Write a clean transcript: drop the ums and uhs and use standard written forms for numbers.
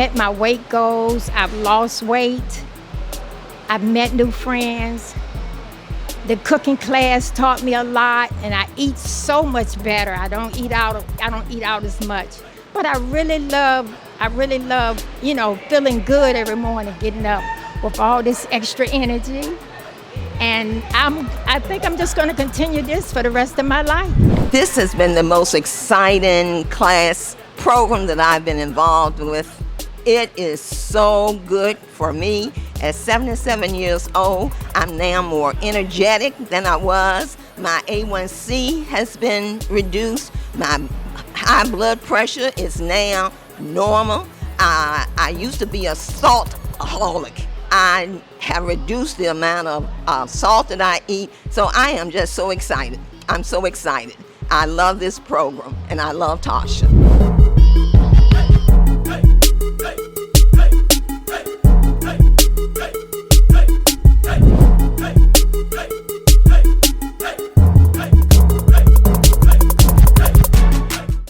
met my weight goals. I've lost weight. I've met new friends. The cooking class taught me a lot, and I eat so much better. I don't eat out as much. But I really love, feeling good every morning, getting up with all this extra energy. And I think I'm just going to continue this for the rest of my life. This has been the most exciting class program that I've been involved with. It is so good for me. At 77 years old, I'm now more energetic than I was. My A1C has been reduced. My high blood pressure is now normal. I used to be a saltaholic. I have reduced the amount of salt that I eat, so I am just so excited. I'm so excited. I love this program, and I love Tasha.